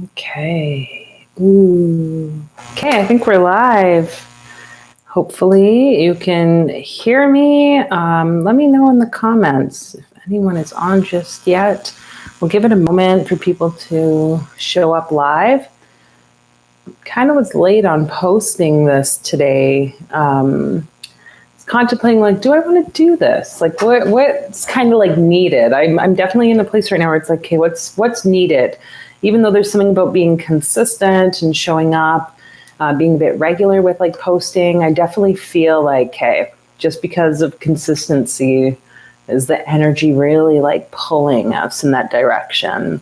Okay. Ooh. Okay, I think we're live. Hopefully you can hear me. Let me know in the comments if anyone is on just yet. We'll give it a moment for people to show up live. Kind of was late on posting this today. Contemplating, like, do I want to do this? Like, what's kind of like needed? I'm definitely in a place right now where it's like, okay, what's needed? Even though there's something about being consistent and showing up, being a bit regular with like posting, I definitely feel like, hey, just because of consistency, is the energy really like pulling us in that direction?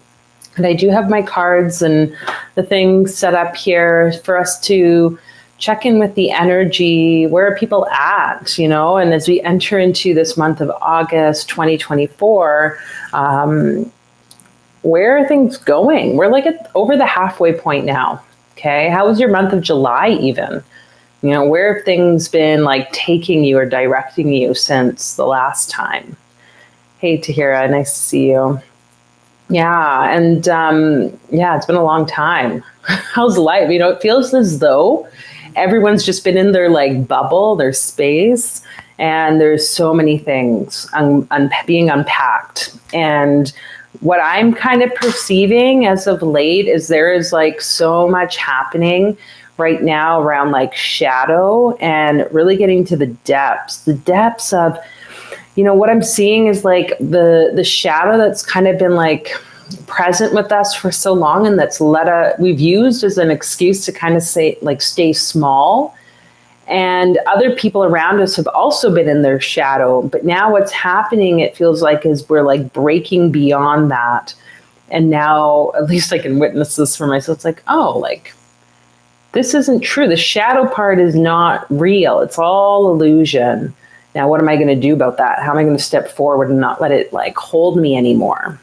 And I do have my cards and the things set up here for us to check in with the energy. Where are people at, And as we enter into this month of August 2024, where are things going? We're like over the halfway point now. Okay. How was your month of July even? Where have things been like taking you or directing you since the last time? Hey, Tahira, nice to see you. Yeah. And it's been a long time. How's life? It feels as though everyone's just been in their like bubble, their space, and there's so many things being unpacked. And what I'm kind of perceiving as of late is there is like so much happening right now around like shadow and really getting to the depths of, what I'm seeing is like the shadow that's kind of been like present with us for so long, and that's we've used as an excuse to kind of say like stay small. And other people around us have also been in their shadow, but now what's happening, it feels like, is we're like breaking beyond that. And now, at least I can witness this for myself. It's like, oh, like this isn't true. The shadow part is not real. It's all illusion. Now, what am I going to do about that? How am I going to step forward and not let it like hold me anymore?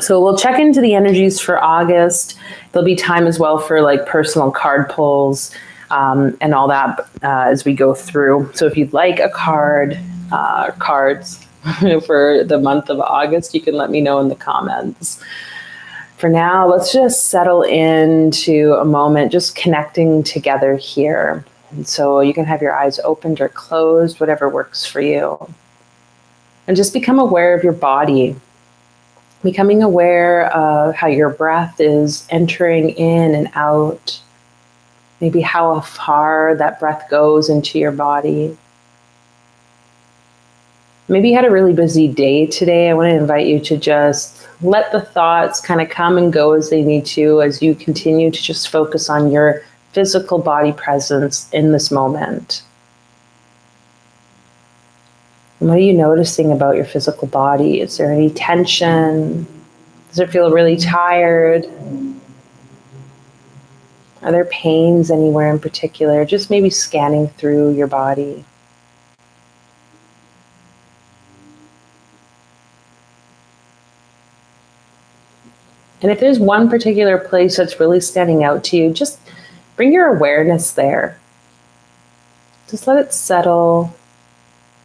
So we'll check into the energies for August. There'll be time as well for like personal card pulls and all that as we go through. So if you'd like a cards for the month of August, you can let me know in the comments. For now, let's just settle into a moment, just connecting together here. And so you can have your eyes opened or closed, whatever works for you. And just become aware of your body. Becoming aware of how your breath is entering in and out. Maybe how far that breath goes into your body. Maybe you had a really busy day today. I want to invite you to just let the thoughts kind of come and go as they need to, as you continue to just focus on your physical body presence in this moment. And what are you noticing about your physical body? Is there any tension? Does it feel really tired? Are there pains anywhere in particular? Just maybe scanning through your body. And if there's one particular place that's really standing out to you, just bring your awareness there. Just let it settle.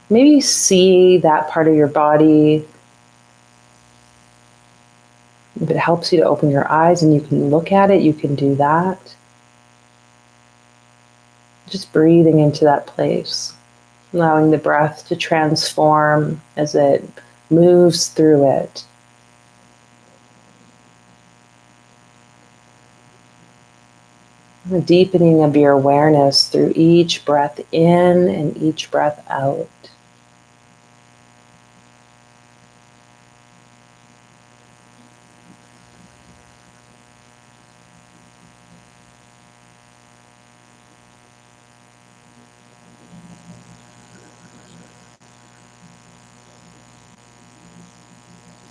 Maybe see that part of your body. If it helps you to open your eyes and you can look at it, you can do that. Just breathing into that place, allowing the breath to transform as it moves through it. The deepening of your awareness through each breath in and each breath out.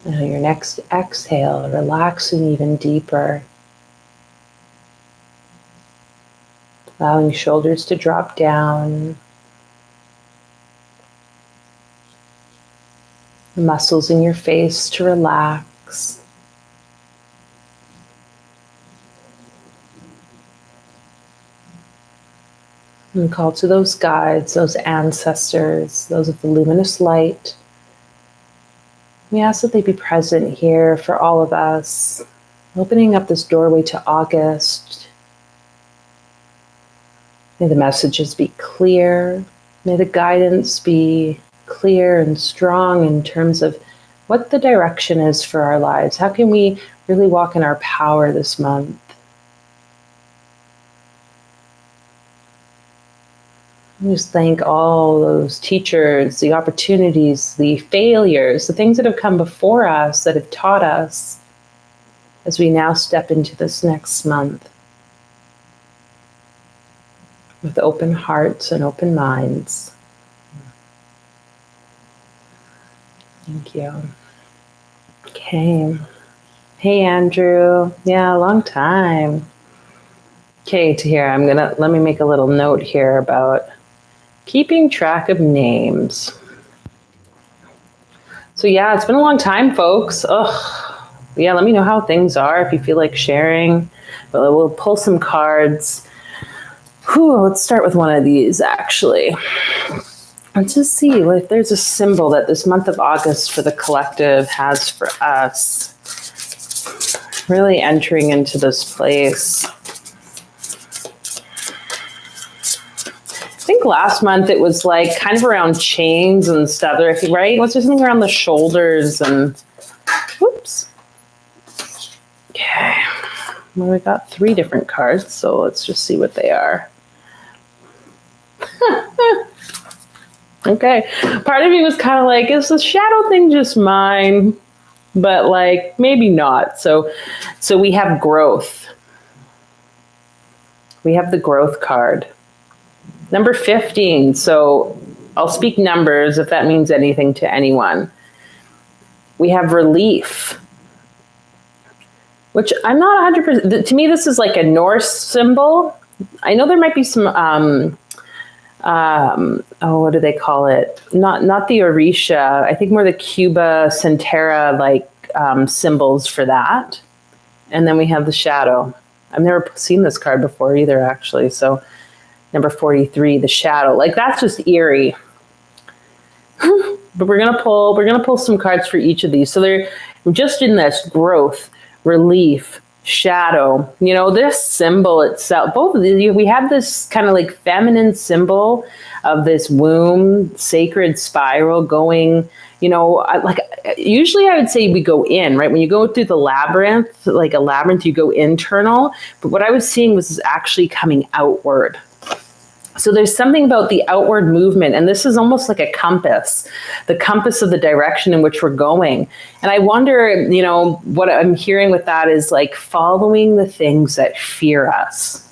Now your next exhale, relaxing even deeper. Allowing shoulders to drop down. Muscles in your face to relax. And call to those guides, those ancestors, those of the luminous light. We ask that they be present here for all of us Opening up this doorway to August. May the messages be clear. May the guidance be clear and strong in terms of what the direction is for our lives. How can we really walk in our power this month? I just thank all those teachers, the opportunities, the failures, the things that have come before us that have taught us as we now step into this next month with open hearts and open minds. Thank you. Okay. Hey, Andrew. Yeah, long time. Okay, Tahira, let me make a little note here about keeping track of names. So yeah, it's been a long time, folks. Ugh. Yeah, let me know how things are if you feel like sharing. But we'll pull some cards. Let's start with one of these, actually. Let's just see if there's a symbol that this month of August for the collective has for us. Really entering into this place. I think last month it was like kind of around chains and stuff, right? What's there something around the shoulders and whoops. Okay. Well, we got 3 different cards, so let's just see what they are. Okay. Part of me was kind of like, is the shadow thing just mine? But like, maybe not. So we have growth. We have the growth card. Number 15. So I'll speak numbers if that means anything to anyone. We have relief, which I'm not 100%. To me, this is like a Norse symbol. I know there might be some, what do they call it? Not the Orisha. I think more the Cuba Centera like symbols for that. And then we have the shadow. I've never seen this card before either, actually. So number 43, the shadow. Like that's just eerie. But we're gonna pull some cards for each of these. So they're just in this growth, relief, shadow. You know, this symbol itself, both of these, we have this kind of like feminine symbol of this womb, sacred spiral going, you know, usually I would say we go in, right? When you go through the labyrinth, like a labyrinth, you go internal. But what I was seeing was actually coming outward. So there's something about the outward movement, and this is almost like a compass, the compass of the direction in which we're going. And I wonder, you know, what I'm hearing with that is like following the things that fear us,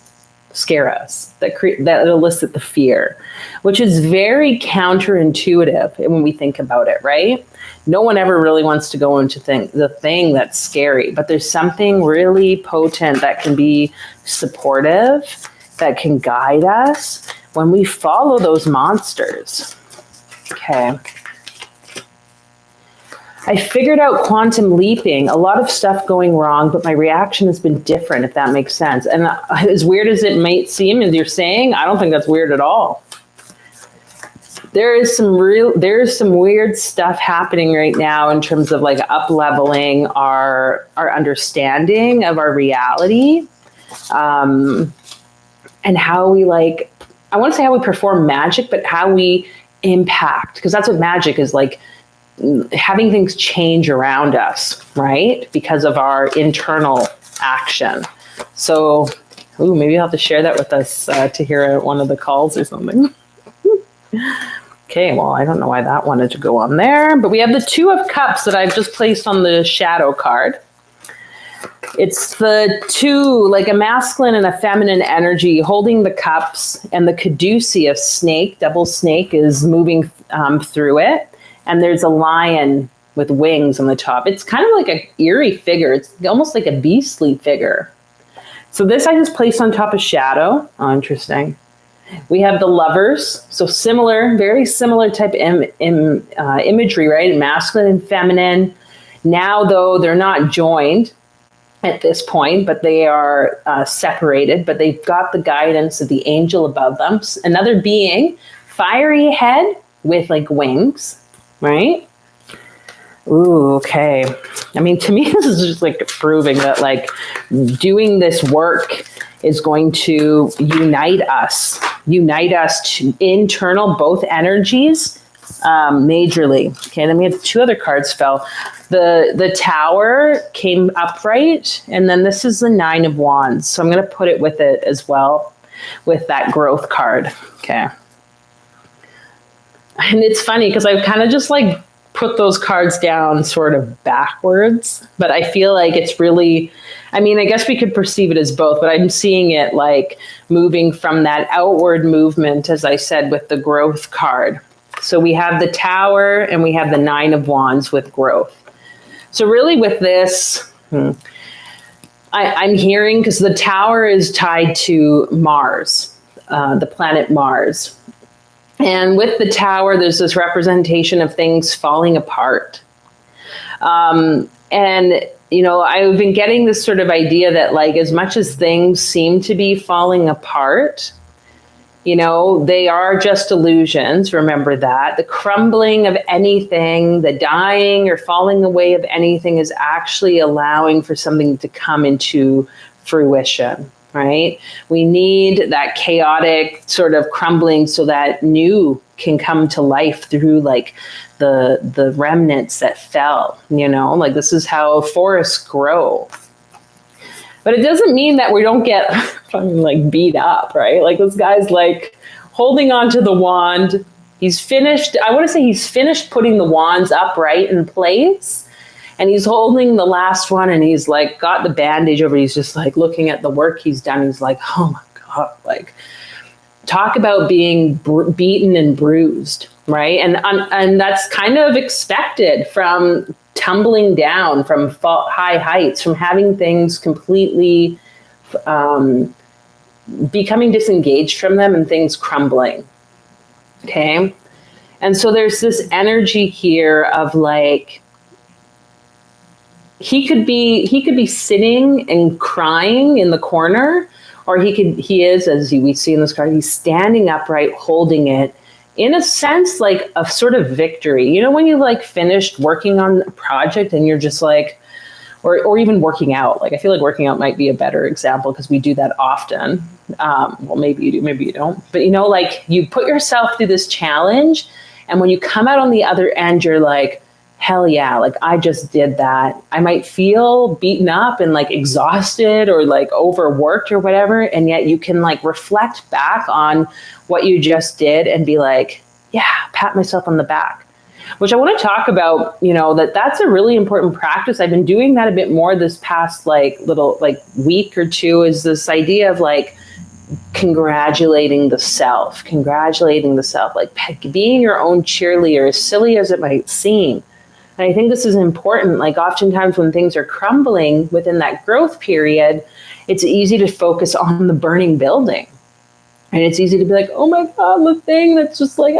scare us, that elicit the fear, which is very counterintuitive when we think about it, right? No one ever really wants to go into the thing that's scary, but there's something really potent that can be supportive, that can guide us when we follow those monsters. Okay. I figured out quantum leaping, a lot of stuff going wrong, but my reaction has been different, if that makes sense. And as weird as it might seem, as you're saying, I don't think that's weird at all. There is some weird stuff happening right now in terms of like up-leveling our understanding of our reality. And how we like, I want to say how we perform magic, but how we impact, because that's what magic is, like having things change around us, right? Because of our internal action. So, maybe I'll have to share that with us to hear one of the calls or something. Okay, well, I don't know why that wanted to go on there, but we have the 2 of Cups that I've just placed on the shadow card. It's the 2, like a masculine and a feminine energy holding the cups, and the Caduceus snake, double snake, is moving through it. And there's a lion with wings on the top. It's kind of like an eerie figure. It's almost like a beastly figure. So this I just placed on top of shadow. Oh, interesting. We have the Lovers. So similar, very similar type imagery, right? Masculine and feminine. Now, though, they're not joined at this point, but they are separated, but they've got the guidance of the angel above them. Another being, fiery head with like wings, right? Ooh, okay. I mean, to me, this is just like proving that like doing this work is going to unite us to internal, both energies, majorly. Okay, then we had two other cards fell. The Tower came upright, and then this is the Nine of Wands. So I'm going to put it with it as well, with that growth card. Okay. And it's funny because I've kind of just like put those cards down sort of backwards, but I feel like it's really, I mean, I guess we could perceive it as both, but I'm seeing it like moving from that outward movement, as I said, with the growth card. So we have the Tower and we have the Nine of Wands with growth. So really with this, I'm hearing, because the Tower is tied to Mars, the planet Mars. And with the Tower, there's this representation of things falling apart. And, you know, I've been getting this sort of idea that, like, as much as things seem to be falling apart, you know, they are just illusions. Remember that. The crumbling of anything, the dying or falling away of anything is actually allowing for something to come into fruition. Right? We need that chaotic sort of crumbling so that new can come to life through like the remnants that fell, you know, like this is how forests grow. But it doesn't mean that we don't get like beat up, right? Like this guy's like holding on to the wand. He's finished. I want to say he's finished putting the wands upright in place. And he's holding the last one and he's like got the bandage over. He's just like looking at the work he's done. He's like, oh my God, like talk about being beaten and bruised, right? And that's kind of expected from tumbling down from high heights, from having things completely becoming disengaged from them and things crumbling. Okay. And so there's this energy here of like, he could be sitting and crying in the corner, or he is, as we see in this card, he's standing upright, holding it, in a sense, like a sort of victory. You know, when you've like finished working on a project and you're just like, or even working out. Like I feel like working out might be a better example because we do that often. Well, maybe you do, maybe you don't. But you know, like you put yourself through this challenge, and when you come out on the other end, you're like, hell yeah, like I just did that. I might feel beaten up and like exhausted or like overworked or whatever. And yet you can like reflect back on what you just did and be like, yeah, pat myself on the back, which I want to talk about, you know, that's a really important practice. I've been doing that a bit more this past like little like week or two, is this idea of like congratulating the self, like being your own cheerleader, as silly as it might seem. And I think this is important. Like oftentimes when things are crumbling within that growth period, it's easy to focus on the burning building. And it's easy to be like, oh my God, the thing that's just like,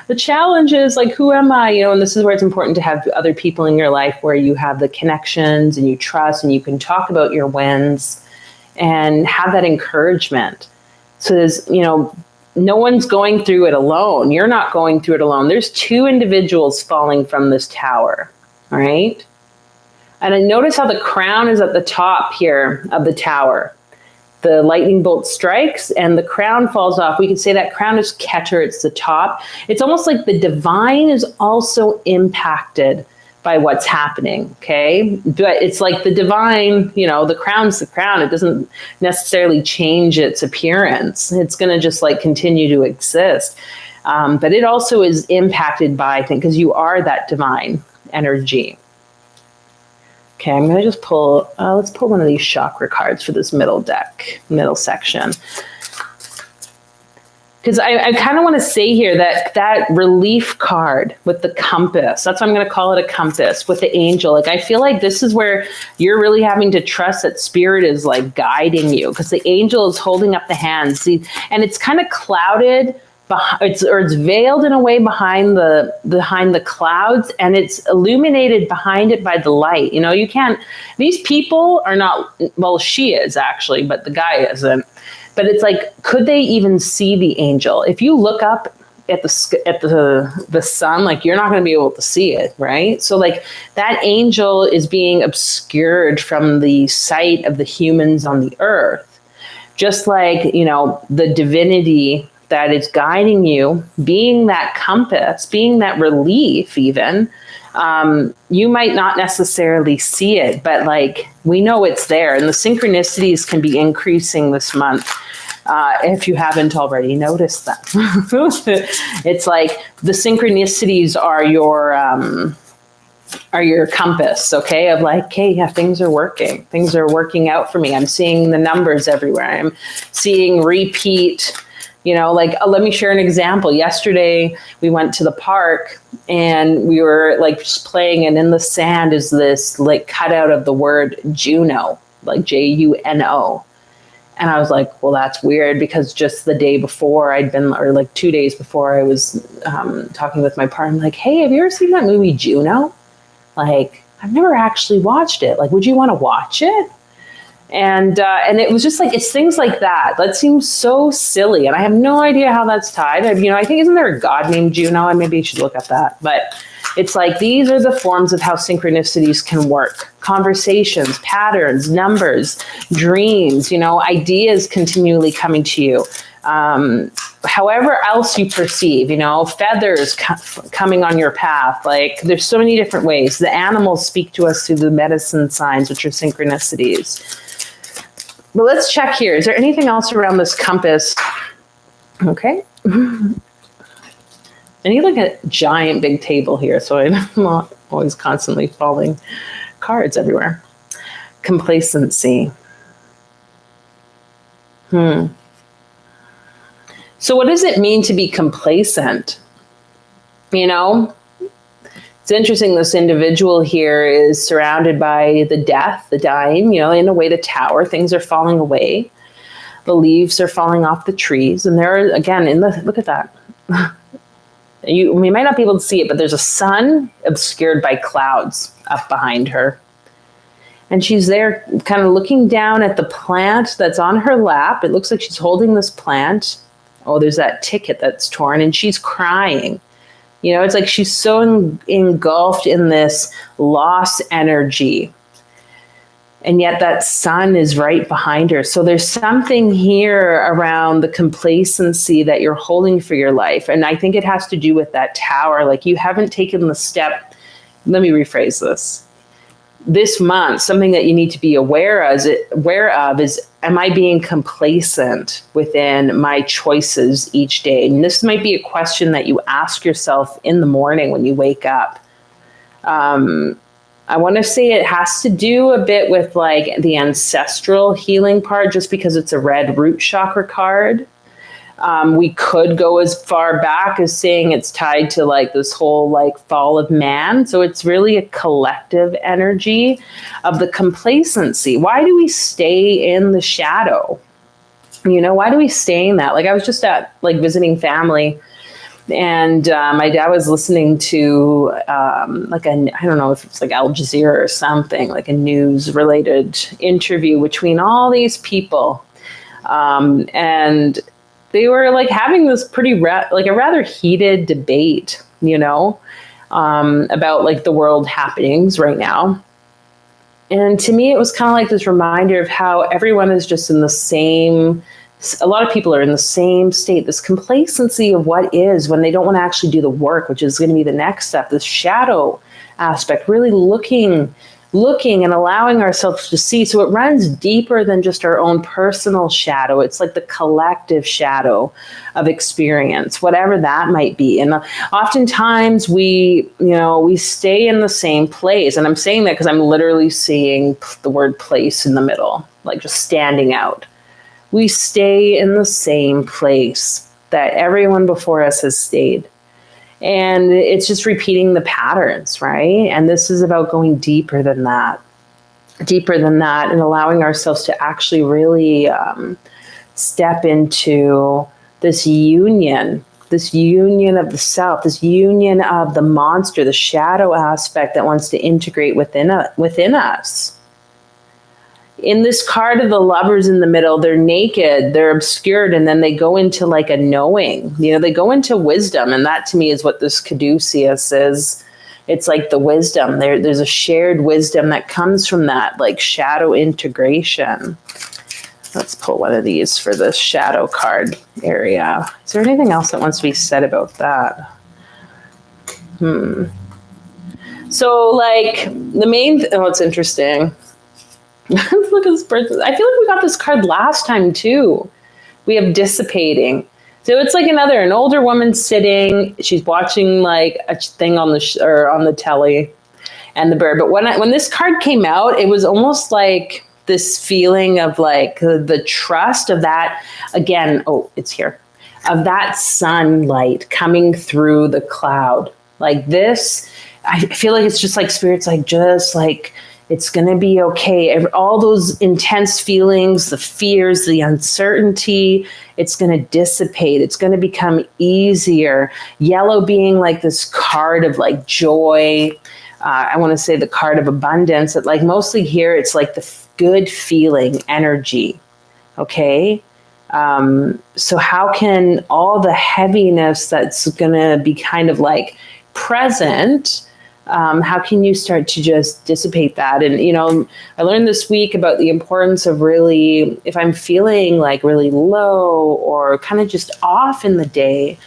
the challenge is like, who am I? You know, and this is where it's important to have other people in your life where you have the connections and you trust and you can talk about your wins and have that encouragement. So there's, you know, no one's going through it alone. You're not going through it alone. There's two individuals falling from this tower, all right? And I notice how the crown is at the top here of the tower. The lightning bolt strikes and the crown falls off. We could say that crown is Keter, it's the top. It's almost like the divine is also impacted by what's happening, okay? But it's like the divine, you know, the crown's the crown. It doesn't necessarily change its appearance. It's going to just like continue to exist. But it also is impacted by, I think, because you are that divine energy. Okay, I'm going to just pull, let's pull one of these chakra cards for this middle section. Because I kind of want to say here that relief card with the compass, that's what I'm going to call it, a compass with the angel. Like, I feel like this is where you're really having to trust that spirit is like guiding you, because the angel is holding up the hands. See, and it's kind of clouded, it's veiled in a way behind the clouds, and it's illuminated behind it by the light. You know, you can't, these people are not, well, she is actually, but the guy isn't. But it's like, could they even see the angel? If you look up at the sun, like you're not going to be able to see it, right? So like that angel is being obscured from the sight of the humans on the earth, just like, you know, the divinity that is guiding you, being that compass, being that relief even. You might not necessarily see it, but like we know it's there, and the synchronicities can be increasing this month. If you haven't already noticed that. It's like the synchronicities are your compass, okay? Of like, hey, yeah, things are working out for me. I'm seeing the numbers everywhere. I'm seeing repeat, you know, like, let me share an example. Yesterday, we went to the park and we were like just playing, and in the sand is this like cutout of the word Juno, like Juno. And I was like, well, that's weird, because just the day before or like 2 days before, I was talking with my partner, like, hey, have you ever seen that movie Juno? Like, I've never actually watched it. Like, would you want to watch it? And it was just like, it's things like that. That seems so silly. And I have no idea how that's tied. I think, isn't there a god named Juno? Maybe you should look up that. But it's like, these are the forms of how synchronicities can work. Conversations, patterns, numbers, dreams, you know, ideas continually coming to you. However else you perceive, you know, feathers coming on your path. Like, there's so many different ways. The animals speak to us through the medicine signs, which are synchronicities. But let's check here. Is there anything else around this compass? Okay. I need like a giant big table here, so I'm not always constantly falling cards everywhere. Complacency. So what does it mean to be complacent? You know, it's interesting. This individual here is surrounded by the death, the dying, you know, in a way, the tower, things are falling away. The leaves are falling off the trees. And there, again, look at that. We might not be able to see it, but there's a sun obscured by clouds up behind her. And she's there kind of looking down at the plant that's on her lap. It looks like she's holding this plant. Oh, there's that ticket that's torn, and she's crying. You know, it's like she's so engulfed in this loss energy. And yet that sun is right behind her. So there's something here around the complacency that you're holding for your life. And I think it has to do with that tower. Like, you haven't taken the step. Let me rephrase this. This month, something that you need to be aware of is, am I being complacent within my choices each day? And this might be a question that you ask yourself in the morning when you wake up. I want to say it has to do a bit with like the ancestral healing part, just because it's a red root chakra card. We could go as far back as saying it's tied to like this whole like fall of man. So it's really a collective energy of the complacency. Why do we stay in the shadow? You know, why do we stay in that? Like, I was just at like visiting family, and my dad was listening to like I don't know if it's like Al Jazeera or something, like a news related interview between all these people. And they were like having this pretty like a rather heated debate, you know, about like the world happenings right now. And to me, it was kind of like this reminder of how everyone is just in the same, a lot of people are in the same state, this complacency of what is, when they don't want to actually do the work, which is going to be the next step, this shadow aspect, really looking and allowing ourselves to see. So it runs deeper than just our own personal shadow. It's like the collective shadow of experience, whatever that might be. And oftentimes we stay in the same place. And I'm saying that because I'm literally seeing the word place in the middle, like just standing out. We stay in the same place that everyone before us has stayed. And it's just repeating the patterns, right? And this is about going deeper than that, and allowing ourselves to actually really step into this union of the self, this union of the monster, the shadow aspect that wants to integrate within us. in this card of the Lovers in the middle, they're naked, they're obscured, and then they go into like a knowing. They go into wisdom, and that to me is what this caduceus is. It's like the wisdom. There's a shared wisdom that comes from that, like shadow integration. Let's pull one of these for the shadow card area. Is there anything else that wants to be said about that? So like the main, it's interesting. Look at this person. I feel like we got this card last time too. We have dissipating. So it's like an older woman sitting. She's watching like a thing on the telly, and the bird. But when this card came out, it was almost like this feeling of like the trust of that again. Oh, it's here. Of that sunlight coming through the cloud. Like this, I feel like it's just like Spirit's like just like. It's going to be okay. All those intense feelings, the fears, the uncertainty, it's going to dissipate. It's going to become easier. Yellow being like this card of like joy. I want to say the card of abundance. That like mostly here, it's like the good feeling energy. Okay. So how can all the heaviness that's going to be kind of like present, how can you start to just dissipate that? And, I learned this week about the importance of really, if I'm feeling like really low or kind of just off in the day,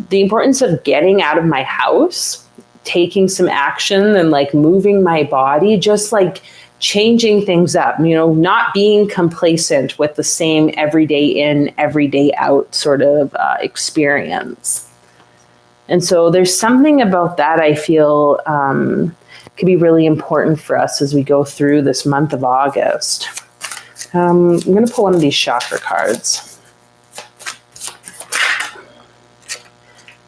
the importance of getting out of my house, taking some action and like moving my body, just like changing things up, not being complacent with the same everyday in, everyday out sort of experience. And so there's something about that I feel could be really important for us as we go through this month of August. I'm going to pull one of these chakra cards.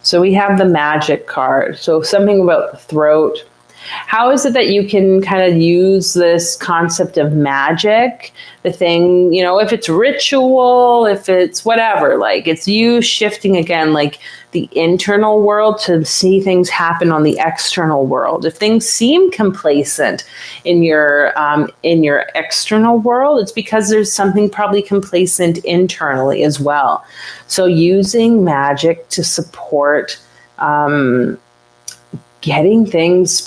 So we have the magic card. So something about the throat. How is it that you can kind of use this concept of magic, the thing, if it's ritual, if it's whatever, like it's you shifting again, like the internal world to see things happen on the external world. If things seem complacent in your external world, it's because there's something probably complacent internally as well. So using magic to support getting things,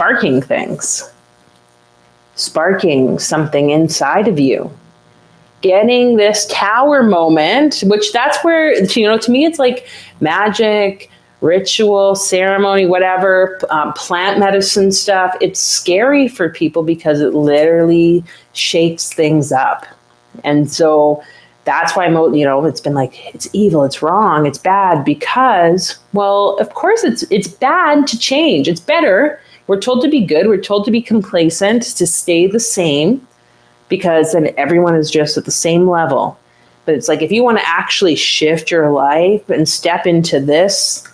sparking something inside of you, getting this tower moment, which that's where, to me, it's like magic, ritual, ceremony, whatever, plant medicine stuff. It's scary for people because it literally shakes things up. And so that's why, it's been like, it's evil, it's wrong, it's bad, because, well, of course it's bad to change. It's better. We're told to be good. We're told to be complacent, to stay the same, because then everyone is just at the same level. But it's like, if you want to actually shift your life and step into this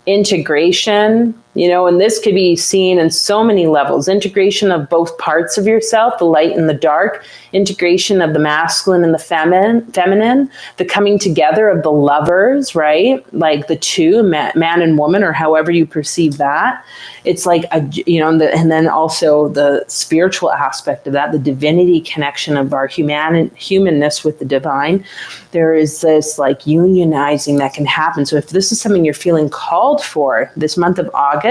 integration, and this could be seen in so many levels, integration of both parts of yourself, the light and the dark, integration of the masculine and the feminine, the coming together of the lovers, right? Like the two, man and woman, or however you perceive that. It's like, and then also the spiritual aspect of that, the divinity connection of our humanness with the divine. There is this like unionizing that can happen. So if this is something you're feeling called for this month of August,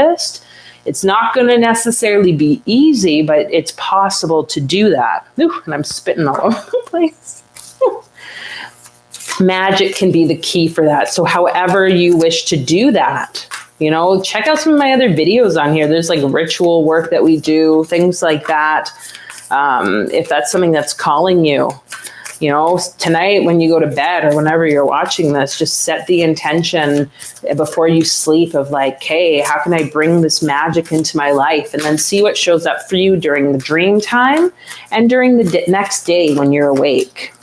it's not going to necessarily be easy, but it's possible to do that. Ooh, and I'm spitting all over the place. Magic can be the key for that. So however you wish to do that, check out some of my other videos on here. There's like ritual work that we do, things like that. If that's something that's calling you. Tonight when you go to bed or whenever you're watching this, just set the intention before you sleep of like, hey, how can I bring this magic into my life? And then see what shows up for you during the dream time and during the next day when you're awake.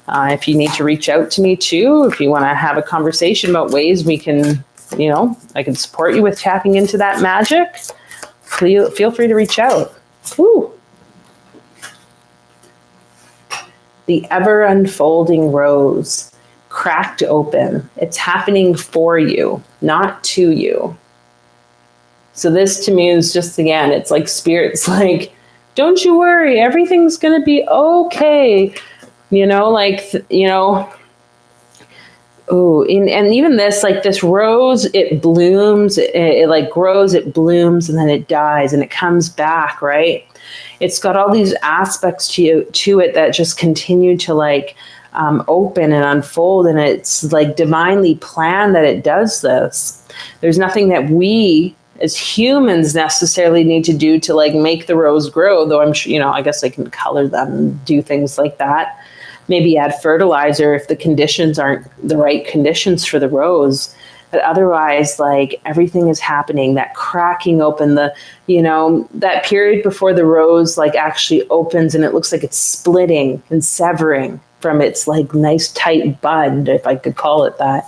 If you need to reach out to me too, if you want to have a conversation about ways we can, I can support you with tapping into that magic, feel free to reach out. Woo. The ever unfolding rose, cracked open. It's happening for you, not to you. So this to me is just, again, it's like Spirit's like Don't you worry, everything's going to be okay. Oh, and even this, like this rose, it blooms, it like grows, it blooms, and then it dies and it comes back, right? It's got all these aspects to it that just continue to like open and unfold, and it's like divinely planned that it does this. There's nothing that we as humans necessarily need to do to like make the rose grow, though I'm sure, I guess I can color them and do things like that. Maybe add fertilizer if the conditions aren't the right conditions for the rose. But otherwise, like everything is happening, that cracking open, that period before the rose like actually opens and it looks like it's splitting and severing from its like nice tight bud, if I could call it that.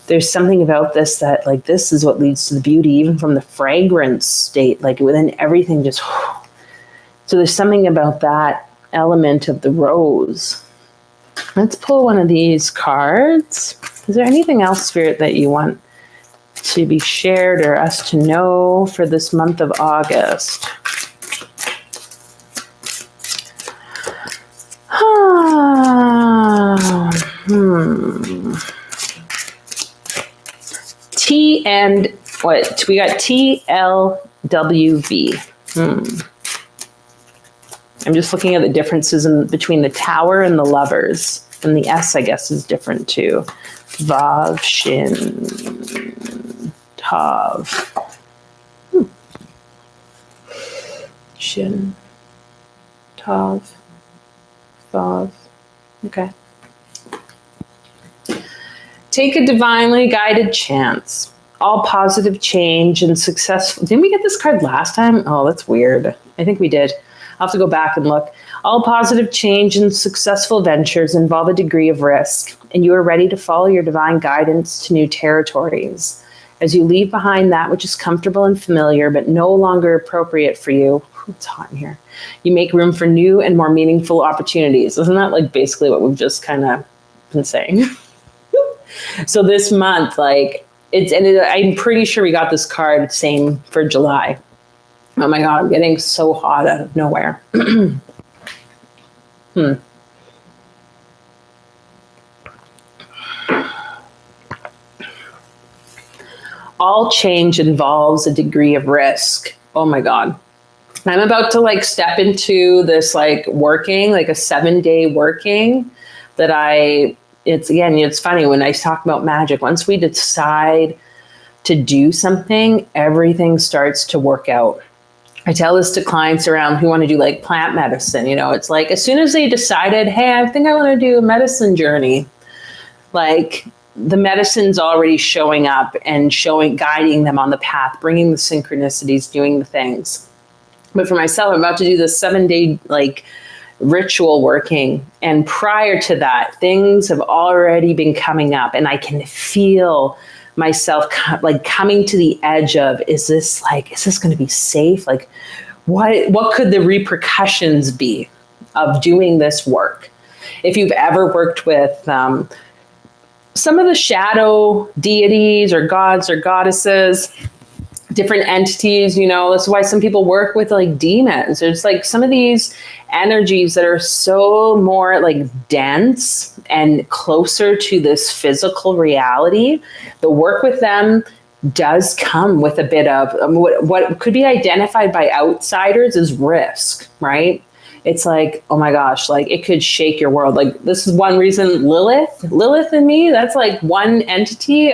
There's something about this that like this is what leads to the beauty, even from the fragrance state, like within everything just. So there's something about that element of the rose. Let's pull one of these cards. Is there anything else, Spirit, that you want to be shared or us to know for this month of August? T and what? We got TLWV. I'm just looking at the differences between the Tower and the Lovers. And the S, I guess, is different too. Vav, Shin, Tav. Shin, Tav, Vav. Okay. Take a divinely guided chance. All positive change and successful. Didn't we get this card last time? Oh, that's weird. I think we did. I'll have to go back and look. All positive change and successful ventures involve a degree of risk, and you are ready to follow your divine guidance to new territories. As you leave behind that which is comfortable and familiar, but no longer appropriate for you, it's hot in here, you make room for new and more meaningful opportunities. Isn't that like basically what we've just kind of been saying? So this month, like, I'm pretty sure we got this card same for July. Oh my God, I'm getting so hot out of nowhere. All change involves a degree of risk. Oh my God. I'm about to like step into this like working, like a 7-day working that it's funny when I talk about magic. Once we decide to do something, everything starts to work out. I tell this to clients around who want to do like plant medicine. It's like as soon as they decided, hey, I think I want to do a medicine journey, like the medicine's already showing up and guiding them on the path, bringing the synchronicities, doing the things. But for myself, I'm about to do this 7-day like ritual working. And prior to that, things have already been coming up and I can feel myself like coming to the edge of, is this going to be safe? Like what could the repercussions be of doing this work? If you've ever worked with some of the shadow deities or gods or goddesses, different entities, that's why some people work with like demons. There's like some of these energies that are so more like dense and closer to this physical reality. The work with them does come with a bit of what could be identified by outsiders as risk, right? It's like, oh my gosh, like it could shake your world. Like this is one reason Lilith and me, that's like one entity.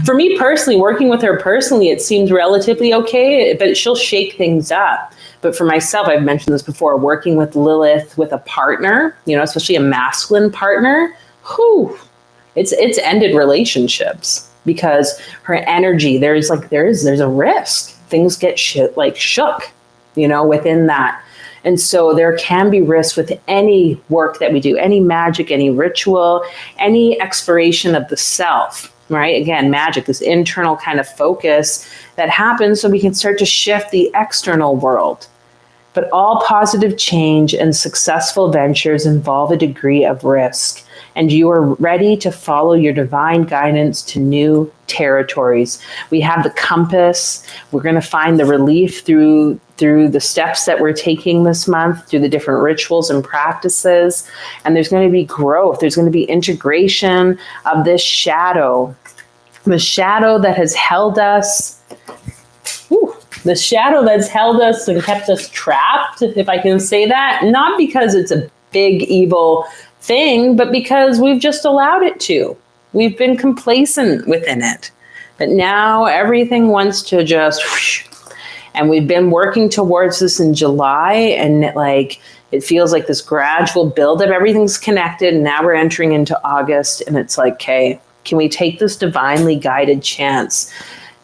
For me personally, working with her personally, it seems relatively okay, but she'll shake things up. But for myself, I've mentioned this before, working with Lilith with a partner, especially a masculine partner, it's ended relationships because her energy, there's a risk. Things get shook, within that. And so there can be risks with any work that we do, any magic, any ritual, any exploration of the self. Right? Again, magic, this internal kind of focus that happens so we can start to shift the external world. But all positive change and successful ventures involve a degree of risk, and you are ready to follow your divine guidance to new territories. We have the compass. We're going to find the relief through through the steps that we're taking this month, through the different rituals and practices. And there's going to be growth. There's going to be integration of this shadow, the shadow that has held us. The shadow that's held us and kept us trapped, if I can say that, not because it's a big evil thing, but because we've just allowed it to. We've been complacent within it. But now everything wants to just whoosh. And we've been working towards this in July, and it feels like this gradual buildup. Everything's connected, and now we're entering into August, and it's like, okay, can we take this divinely guided chance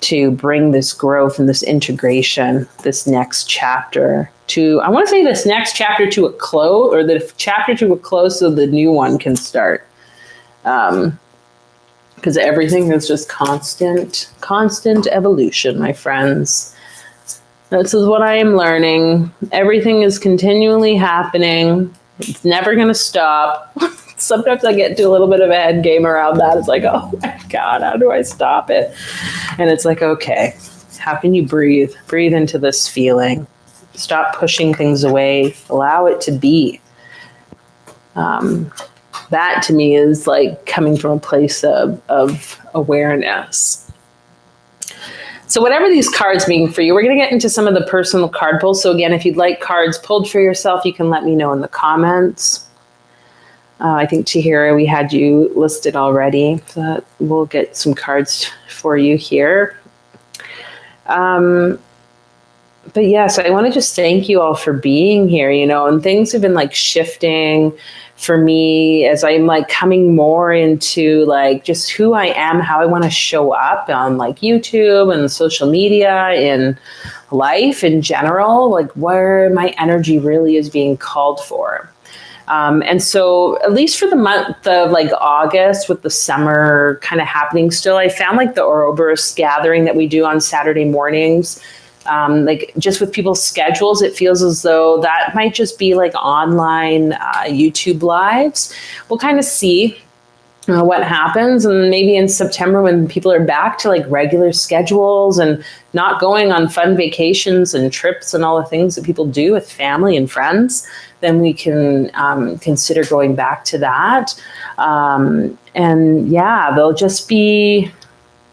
to bring this growth and this integration, this next chapter to, I want to say this next chapter to a close, or the chapter to a close so the new one can start. Because everything is just constant evolution, my friends. This is what I am learning. Everything is continually happening. It's never going to stop. Sometimes I get into a little bit of a head game around that. It's like, oh my God, how do I stop it? And it's like, okay, how can you breathe? Breathe into this feeling. Stop pushing things away. Allow it to be. That to me is like coming from a place of awareness. So whatever these cards mean for you, we're going to get into some of the personal card pulls. So again, if you'd like cards pulled for yourself, you can let me know in the comments. I think Tahira, we had you listed already. So we'll get some cards for you here. But yes, I want to just thank you all for being here, and things have been like shifting for me as I'm like coming more into like just who I am, how I want to show up on like YouTube and social media, in life in general, like where my energy really is being called for. And so at least for the month of like August, with the summer kind of happening still, I found like the Ouroboros gathering that we do on Saturday mornings, like just with people's schedules, it feels as though that might just be like online YouTube lives. We'll kind of see what happens. And maybe in September, when people are back to like regular schedules and not going on fun vacations and trips and all the things that people do with family and friends, then we can consider going back to that. And yeah, they'll just be,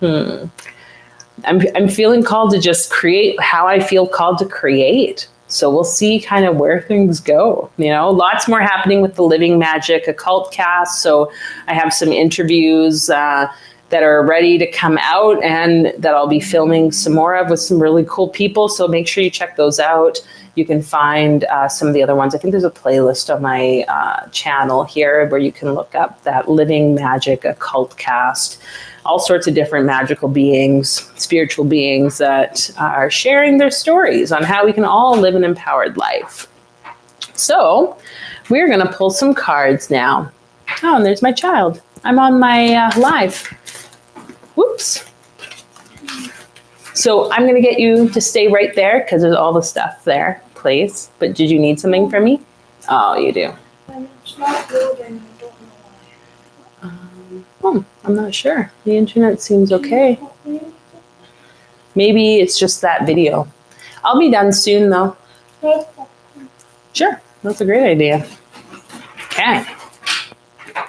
I'm feeling called to just create how I feel called to create. So we'll see kind of where things go. Lots more happening with the Living Magic Occult cast. So I have some interviews that are ready to come out and that I'll be filming some more of with some really cool people. So make sure you check those out. You can find some of the other ones. I think there's a playlist on my channel here where you can look up that Living Magic Occult cast. All sorts of different magical beings, spiritual beings that are sharing their stories on how we can all live an empowered life. So we're going to pull some cards now. Oh, and there's my child. I'm on my live. Whoops. So I'm going to get you to stay right there because there's all the stuff there, please. But did you need something from me? Oh, you do. It's not loading. I don't know why. I'm not sure. The internet seems okay. Maybe it's just that video. I'll be done soon, though. Sure. That's a great idea. Okay.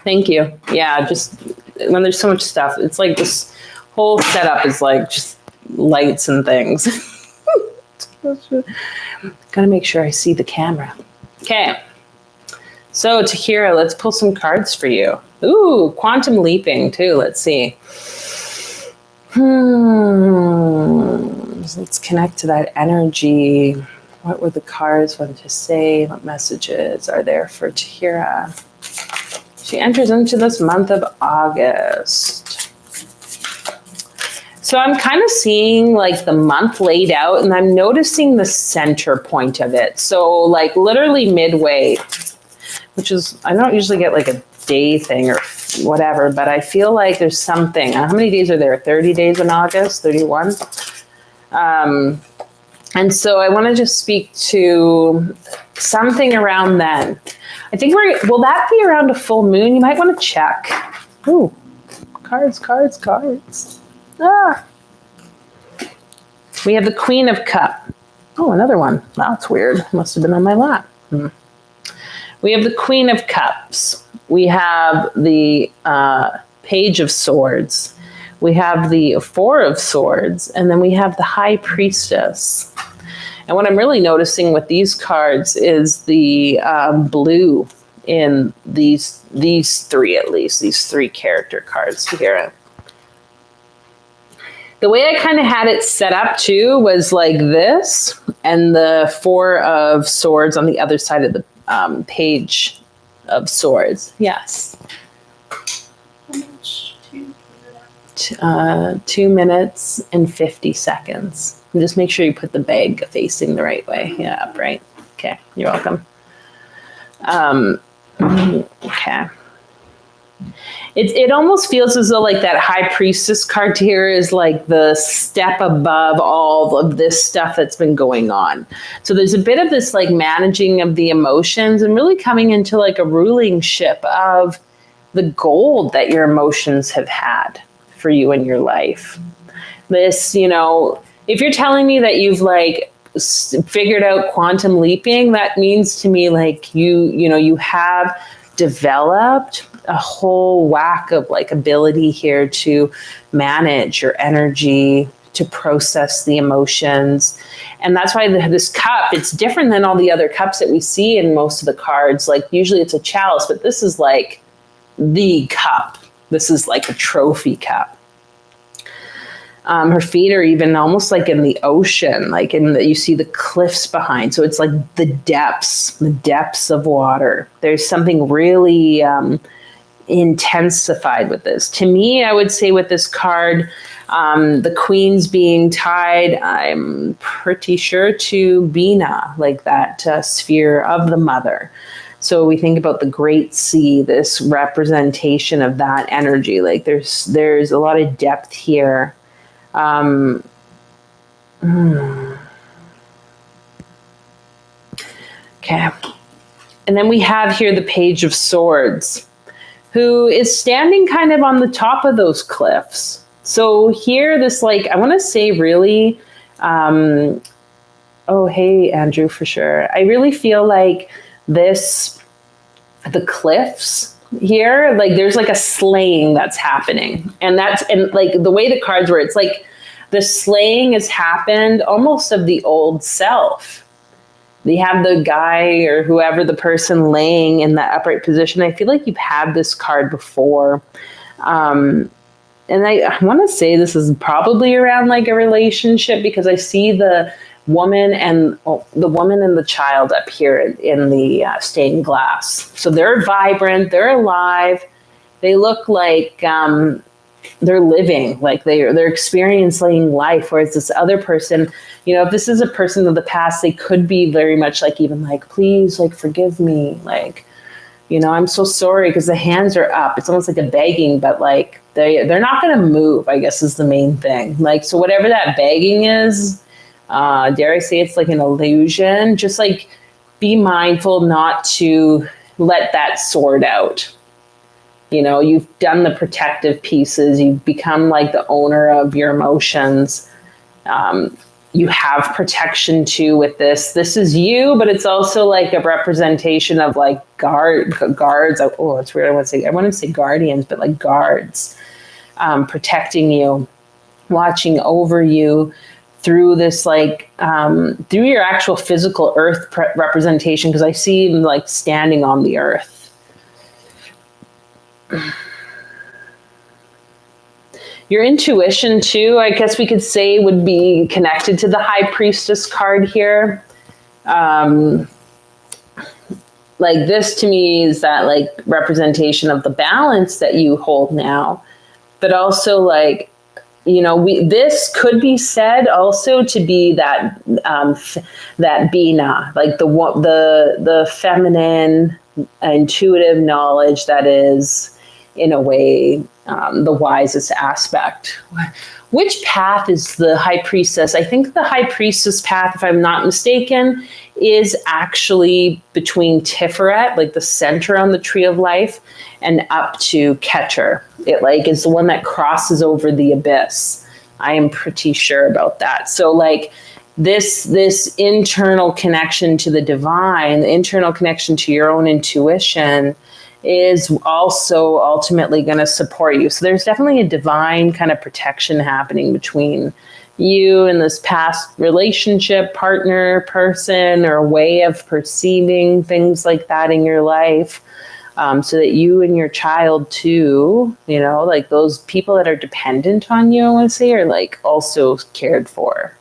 Thank you. Yeah, just when there's so much stuff, it's like this whole setup is like just lights and things. Gotta make sure I see the camera. Okay. So Tahira, let's pull some cards for you. Ooh, quantum leaping too. Let's see. Let's connect to that energy. What were the cards want to say? What messages are there for Tahira? She enters into this month of August. So I'm kind of seeing like the month laid out, and I'm noticing the center point of it. So like literally midway, which is, I don't usually get like a day thing or whatever, but I feel like there's something. How many days are there? 30 days in August? 31? And so I want to just speak to something around then. I think will that be around a full moon? You might want to check. Ooh, cards. Ah. We have the Queen of Cups. Oh, another one. That's weird. Must have been on my lap. We have the Queen of Cups. We have the Page of Swords. We have the Four of Swords. And then we have the High Priestess. And what I'm really noticing with these cards is the blue in these three, at least, these three character cards here. The way I kind of had it set up too was like this, and the Four of Swords on the other side of the Page of Swords. Yes. 2 minutes and 50 seconds. And just make sure you put the bag facing the right way. Yeah, upright. Okay, you're welcome. Okay. It almost feels as though like that High Priestess card here is like the step above all of this stuff that's been going on. So there's a bit of this like managing of the emotions and really coming into like a ruling ship of the gold that your emotions have had for you in your life. This, you know, if you're telling me that you've like figured out quantum leaping, that means to me like you have developed a whole whack of like ability here to manage your energy, to process the emotions. And that's why this cup, it's different than all the other cups that we see in most of the cards. Like usually it's a chalice, but this is like the cup. This is like a trophy cup. Her feet are even almost like in the ocean, like you see the cliffs behind. So it's like the depths of water. There's something really intensified with this. To me, I would say with this card, the queen's being tied, I'm pretty sure to Bina, like that sphere of the mother. So we think about the Great Sea, this representation of that energy. Like there's a lot of depth here. Okay. And then we have here the Page of Swords, who is standing kind of on the top of those cliffs. So here, this like, I want to say really, oh, hey, Andrew, for sure. I really feel like the cliffs here, like there's like a slaying that's happening. And like the way the cards were, it's like the slaying has happened almost of the old self. They have the guy or whoever the person laying in that upright position. I feel like you've had this card before. And I want to say this is probably around like a relationship because I see the woman and the child up here in the stained glass. So they're vibrant, they're alive. They look like they're living, like they're experiencing life. Whereas this other person, you know, if this is a person of the past, they could be very much like even like, please, like forgive me, like, you know, I'm so sorry, because the hands are up. It's almost like a begging, but like they're not going to move, I guess is the main thing. Like, so whatever that begging is, dare I say it's like an illusion, just like be mindful not to let that sword out. You know, you've done the protective pieces. You've become like the owner of your emotions. You have protection too with this. This is you, but it's also like a representation of like guards. Oh, it's weird. I want to say guardians, but like guards protecting you, watching over you through this, like through your actual physical earth representation. Because I see him like standing on the earth. Your intuition too, I guess we could say, would be connected to the High Priestess card here. Like this to me is that like representation of the balance that you hold now, but also like, you know, this could be said also to be that that Bina, like the feminine intuitive knowledge that is in a way the wisest aspect. Which path is the High Priestess? I think the High Priestess path, if I'm not mistaken, is actually between Tiferet, like the center on the Tree of Life, and up to Keter. It like is the one that crosses over the abyss. I am pretty sure about that. So like this internal connection to the divine, the internal connection to your own intuition is also ultimately going to support you. So there's definitely a divine kind of protection happening between you and this past relationship, partner, person, or way of perceiving things like that in your life. So that you and your child too, you know, like those people that are dependent on you, I want to say, are like also cared for.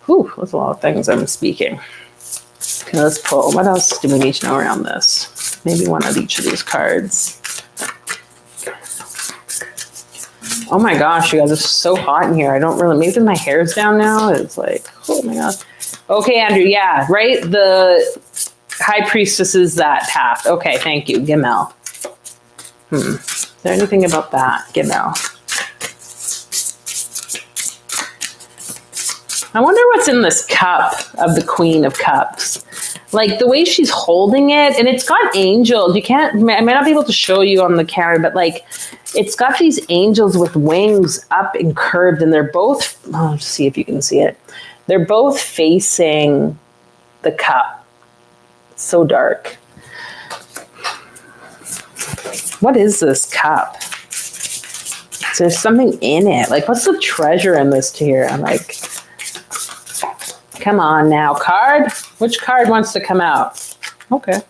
Whew, that's a lot of things I'm speaking. Okay, let's pull. What else do we need to know around this? Maybe one of each of these cards. Oh my gosh, you guys, it's so hot in here. I don't really, maybe my hair's down now. It's like, oh my gosh. Okay, Andrew, yeah, right? The High Priestess is that path. Okay, thank you, Gimel. Is there anything about that, Gimel? I wonder what's in this cup of the Queen of Cups. Like the way she's holding it, and it's got angels. You can't, I might not be able to show you on the camera, but like it's got these angels with wings up and curved, and they're both, oh, see if you can see it. They're both facing the cup. It's so dark. What is this cup? Is there something in it? Like, what's the treasure in this here? I'm like, come on now, card. Which card wants to come out? Okay.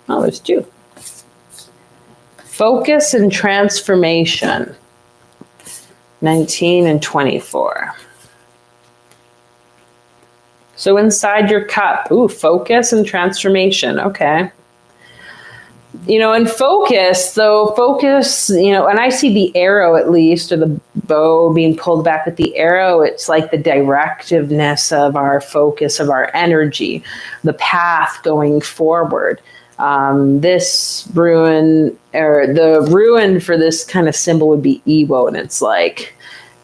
Oh, there's two. Focus and transformation. 19 and 24. So inside your cup, ooh, focus and transformation. Okay. You know, and focus, you know, and I see the arrow at least, or the bow being pulled back with the arrow. It's like the directiveness of our focus, of our energy, the path going forward. This rune, or the rune for this kind of symbol would be Ewo, and it's like,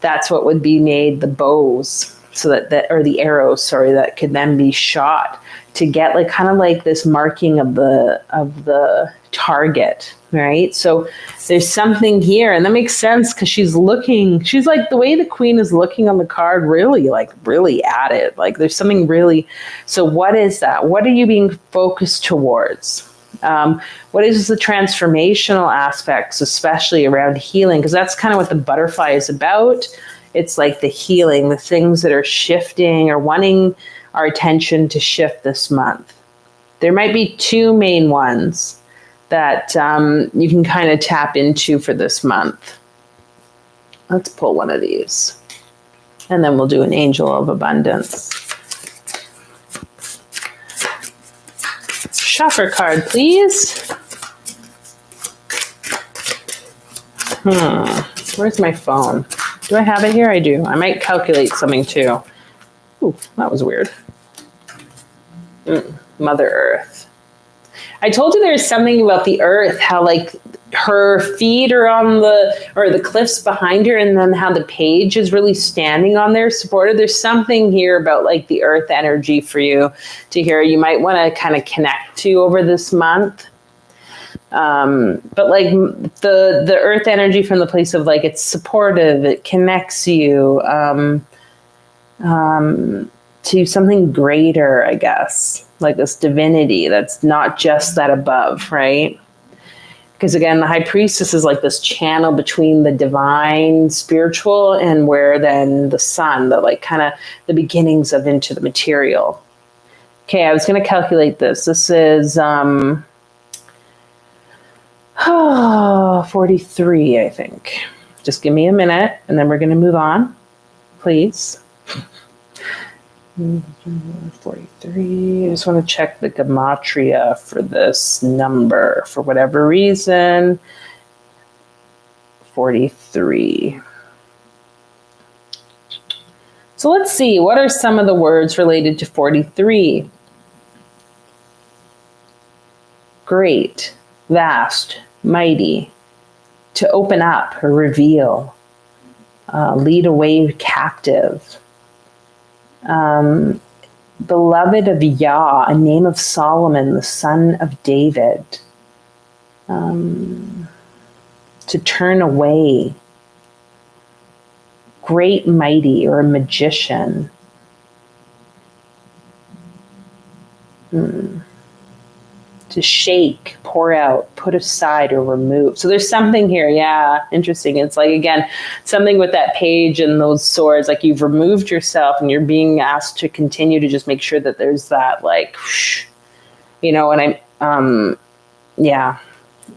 that's what would be made the bows. So that or the arrows, sorry, that could then be shot to get like kind of like this marking of the target, right? So there's something here, and that makes sense because she's like the way the queen is looking on the card, really at it. Like there's something really. So what is that? What are you being focused towards? What is the transformational aspects, especially around healing? Because that's kind of what the butterfly is about. It's like the healing, the things that are shifting or wanting our attention to shift this month. There might be two main ones that you can kind of tap into for this month. Let's pull one of these. And then we'll do an angel of abundance. Shuffle card, please. Where's my phone? Do I have it here? I do. I might calculate something too. Ooh, that was weird. Mother Earth. I told you there's something about the earth, how like her feet are on the cliffs behind her, and then how the page is really standing on there supported. There's something here about like the earth energy for you to hear. You might want to kind of connect to over this month. But like the earth energy from the place of like, it's supportive, it connects you, to something greater, I guess, like this divinity that's not just that above, right? Because again, the high priestess is like this channel between the divine spiritual and where then the sun, the like kind of the beginnings of into the material. Okay, I was going to calculate this. This is 43, I think. Just give me a minute, and then we're going to move on, please. 43. I just want to check the gematria for this number. For whatever reason, 43. So let's see. What are some of the words related to 43? Great, vast, mighty, to open up or reveal, lead away captive. Beloved of Yah, a name of Solomon, the son of David. To turn away. Great, mighty, or a magician. To shake, pour out, put aside, or remove. So there's something here. Yeah, interesting. It's like, again, something with that page and those swords, like you've removed yourself and you're being asked to continue to just make sure that there's that, like, you know, and yeah.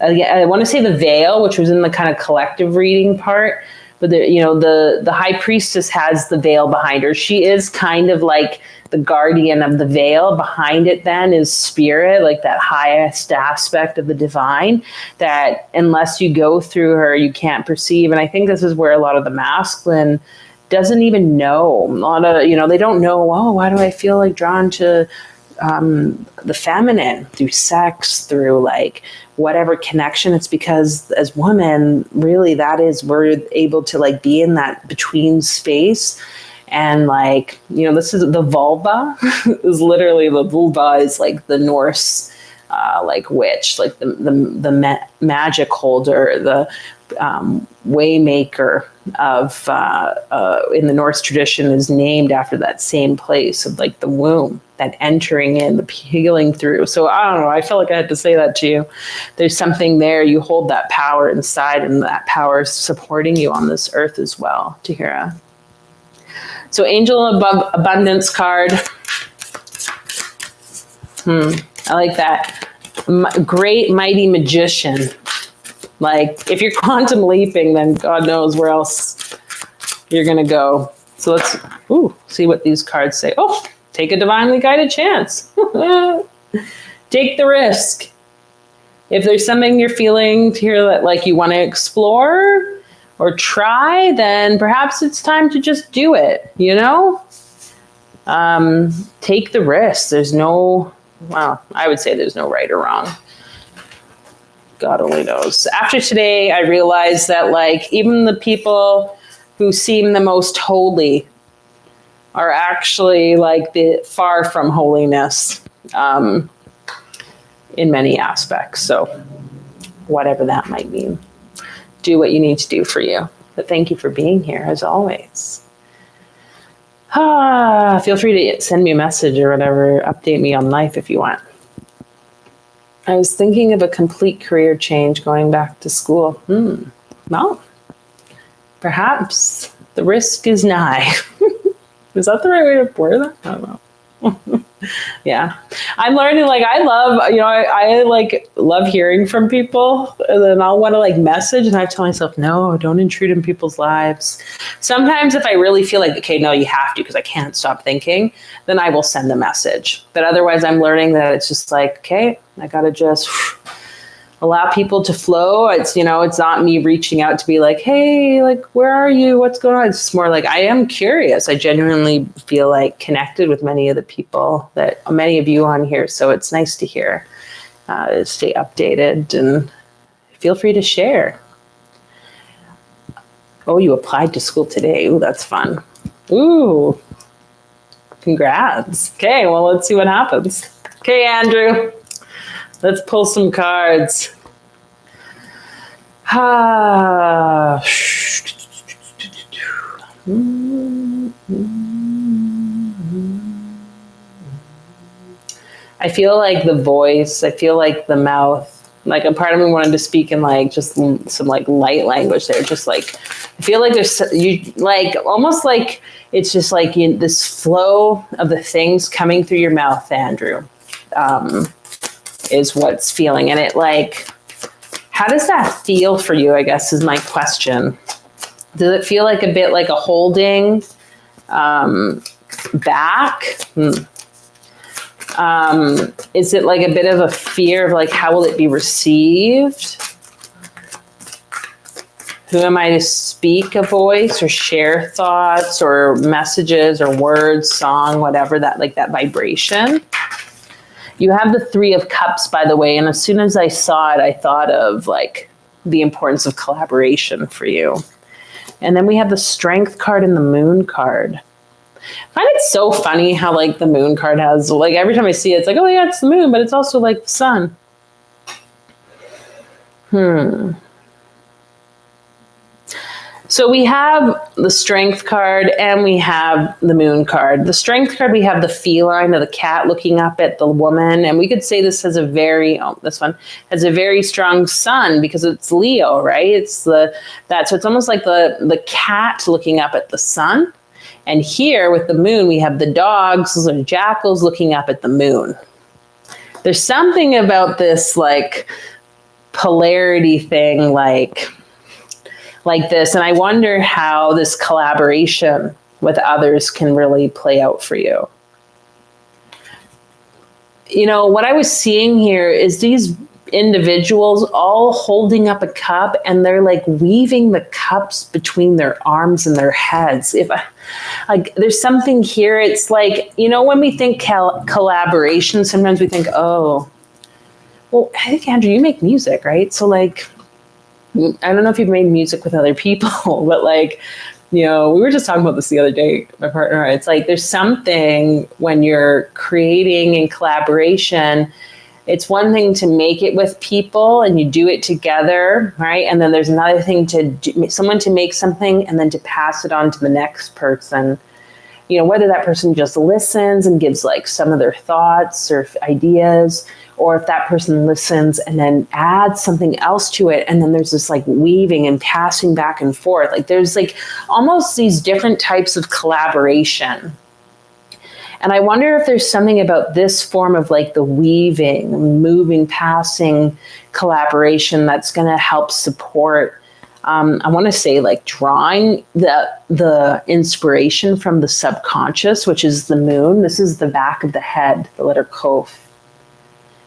I want to say the veil, which was in the kind of collective reading part, but the high priestess has the veil behind her. She is kind of like the guardian of the veil. Behind it then is spirit, like that highest aspect of the divine that unless you go through her, you can't perceive. And I think this is where a lot of the masculine doesn't even know. A lot of, they don't know, oh, why do I feel like drawn to the feminine through sex, through like whatever connection. It's because as women, really, we're able to like be in that between space. And like, this is the vulva is literally, the vulva is like the Norse, like witch, like the magic holder, the waymaker of, in the Norse tradition is named after that same place of like the womb, that entering in, the healing through. So I don't know, I felt like I had to say that to you. There's something there. You hold that power inside, and that power is supporting you on this earth as well, Tahira. So Angel Abundance card. I like that. Great mighty magician. Like if you're quantum leaping, then God knows where else you're going to go. So let's see what these cards say. Oh, take a divinely guided chance. Take the risk. If there's something you're feeling here that like you want to explore or try, then perhaps it's time to just do it, Take the risk. I would say there's no right or wrong. God only knows. After today, I realized that like even the people who seem the most holy are actually like the far from holiness in many aspects. So whatever that might mean, do what you need to do for you. But thank you for being here as always. Feel free to send me a message or whatever, update me on life if you want. I was thinking of a complete career change, going back to school. Well, perhaps the risk is nigh. Is that the right way to word that? I don't know. Yeah. I'm learning, like, I love, I like love hearing from people, and then I'll want to like message, and I tell myself, no, don't intrude in people's lives. Sometimes if I really feel like, okay, no, you have to, because I can't stop thinking, then I will send a message. But otherwise I'm learning that it's just like, okay, I got to just allow people to flow. It's, it's not me reaching out to be like, hey, like, where are you? What's going on? It's just more like, I am curious. I genuinely feel like connected with many of you on here. So it's nice to hear, stay updated, and feel free to share. Oh, you applied to school today. Ooh, that's fun. Ooh, congrats. Okay, well, let's see what happens. Okay, Andrew. Let's pull some cards. I feel like the voice, I feel like the mouth, like a part of me wanted to speak in like just some like light language there. Just like, I feel like there's almost like it's just like this flow of the things coming through your mouth, Andrew. Is what's feeling. And it like, how does that feel for you, I guess is my question. Does it feel like a bit like a holding back? Is it like a bit of a fear of like, how will it be received? Who am I to speak a voice or share thoughts or messages or words, song, whatever, that like that vibration? You have the 3 of Cups, by the way, and as soon as I saw it, I thought of like the importance of collaboration for you. And then we have the Strength card and the Moon card. I find it so funny how like the Moon card has, like every time I see it, it's like, oh yeah, it's the moon, but it's also like the sun. So we have the Strength card and we have the Moon card. The Strength card, we have the feline of the cat looking up at the woman. And we could say this has this one has a very strong sun because it's Leo, right? So it's almost like the cat looking up at the sun. And here with the moon, we have the dogs or jackals looking up at the moon. There's something about this like polarity thing, like this. And I wonder how this collaboration with others can really play out for you. You know, what I was seeing here is these individuals all holding up a cup and they're like weaving the cups between their arms and their heads. There's something here. It's like, you know, when we think collaboration, sometimes we think, oh, well, I think, Andrew, you make music, right? So like, I don't know if you've made music with other people, but like, you know, we were just talking about this the other day, my partner. It's like there's something when you're creating in collaboration. It's one thing to make it with people and you do it together, right? And then there's another thing someone to make something and then to pass it on to the next person. You know, whether that person just listens and gives like some of their thoughts or ideas, or if that person listens and then adds something else to it. And then there's this like weaving and passing back and forth. Like there's like almost these different types of collaboration. And I wonder if there's something about this form of like the weaving, moving, passing collaboration that's going to help support, I want to say like drawing the inspiration from the subconscious, which is the moon. This is the back of the head, the letter Kof.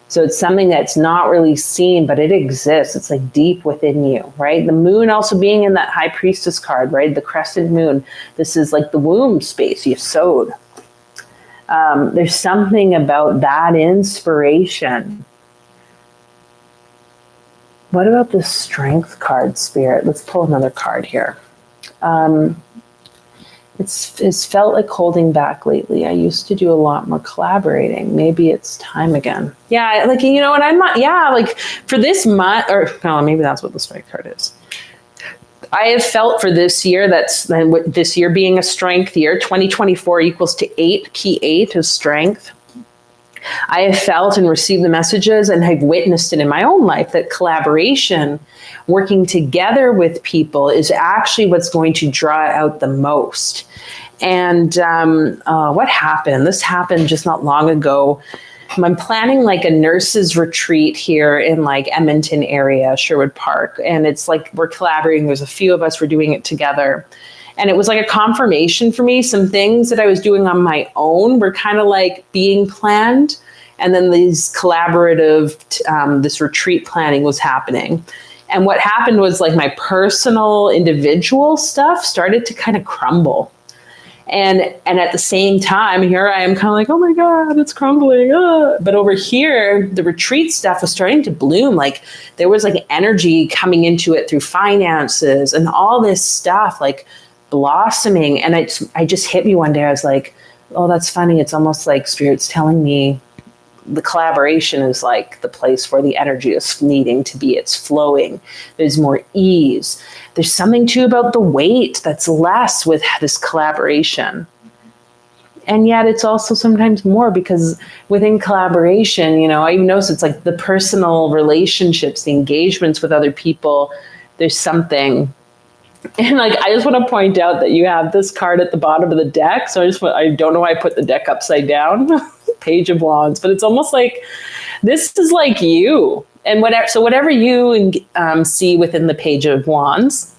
So it's something that's not really seen, but it exists. It's like deep within you, right? The moon also being in that high priestess card, right? The crescent moon. This is like the womb space you've sowed. There's something about that inspiration. What about the Strength card, Spirit? Let's pull another card here. It's felt like holding back lately. I used to do a lot more collaborating. Maybe it's time again. Yeah, like, you know what, I'm not, yeah, like for this month, or no, maybe that's what the Strength card is. I have felt for this year, this year being a strength year, 2024 equals to 8, key 8 is strength. I have felt and received the messages and have witnessed it in my own life that collaboration, working together with people is actually what's going to draw out the most. And what happened? This happened just not long ago. I'm planning like a nurses retreat here in like Edmonton area, Sherwood Park. And it's like we're collaborating. There's a few of us, we're doing it together. And it was like a confirmation for me. Some things that I was doing on my own were kind of like being planned. And then these collaborative, this retreat planning was happening. And what happened was like my personal individual stuff started to kind of crumble. And at the same time, here I am kind of like, oh my God, it's crumbling. But over here, the retreat stuff was starting to bloom. Like there was like energy coming into it through finances and all this stuff like blossoming. And I just hit me one day. I was like, oh, that's funny. It's almost like Spirit's telling me the collaboration is like the place where the energy is needing to be. It's flowing. There's more ease. There's something too about the weight that's less with this collaboration. And yet it's also sometimes more because within collaboration, you know, I notice it's like the personal relationships, the engagements with other people, there's something. And like, I just want to point out that you have this card at the bottom of the deck. So I don't know why I put the deck upside down, Page of Wands, but it's almost like, this is like you and whatever you see within the Page of Wands.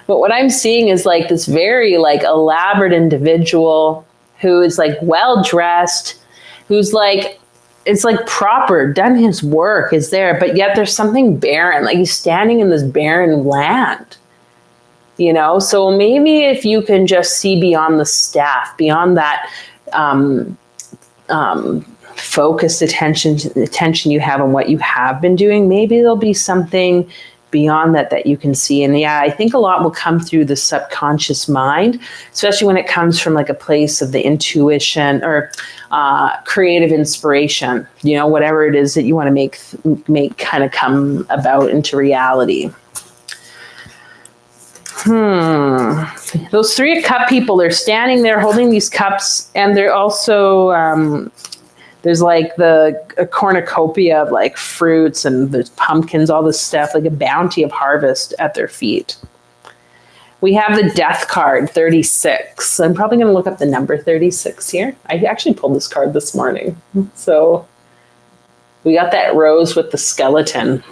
But what I'm seeing is like this very like elaborate individual who is like well-dressed, who's like, it's like proper, done his work, is there, but yet there's something barren, like he's standing in this barren land. You know, so maybe if you can just see beyond the staff, beyond that focused attention you have on what you have been doing, maybe there'll be something beyond that you can see. And yeah, I think a lot will come through the subconscious mind, especially when it comes from like a place of the intuition or creative inspiration, you know, whatever it is that you want to make kind of come about into reality. Those 3 of Cup people, they're standing there holding these cups, and they're also, there's like a cornucopia of like fruits, and there's pumpkins, all this stuff, like a bounty of harvest at their feet. We have the Death card, 36. I'm probably going to look up the number 36 here. I actually pulled this card this morning. So we got that rose with the skeleton.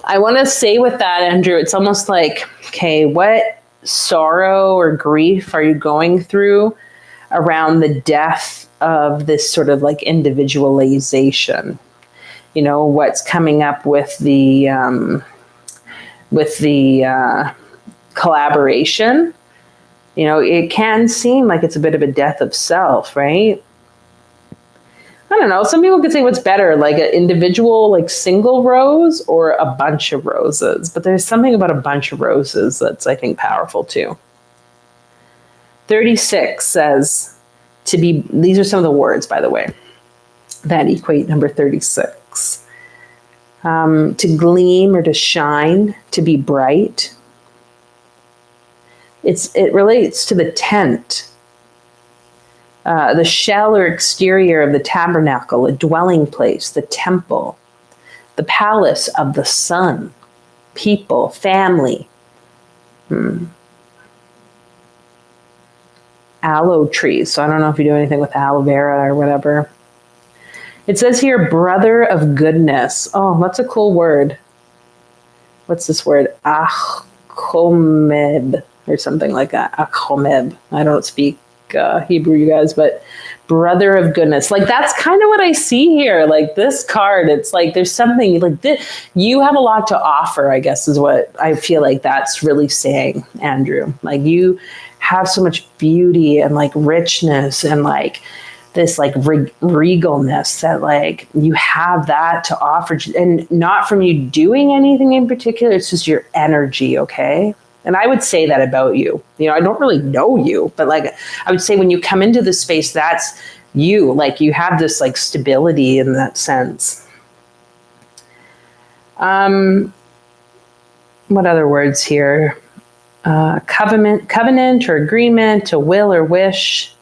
I want to say with that, Andrew, it's almost like, okay, what sorrow or grief are you going through around the death of this sort of like individualization? You know, what's coming up with the collaboration? You know, it can seem like it's a bit of a death of self, right? I don't know. Some people could say what's better, like an individual, like single rose or a bunch of roses. But there's something about a bunch of roses that's, I think, powerful too. 36 says to be, these are some of the words, by the way, that equate number 36. To gleam or to shine, to be bright. It relates to the tent. The shell or exterior of the tabernacle, a dwelling place, the temple, the palace of the sun, people, family. Aloe trees. So I don't know if you do anything with aloe vera or whatever. It says here, brother of goodness. Oh, that's a cool word. What's this word? Achomeb or something like that. Achomeb. I don't speak Hebrew, you guys, but brother of goodness. Like, that's kind of what I see here. Like this card, it's like there's something like this. You have a lot to offer, I guess, is what I feel like that's really saying, Andrew. Like, you have so much beauty and like richness and like this like regalness that like you have that to offer, and not from you doing anything in particular. It's just your energy. Okay. And I would say that about you. You know, I don't really know you, but like I would say when you come into the space, that's you. Like, you have this like stability in that sense. What other words here? Covenant or agreement, to will or wish,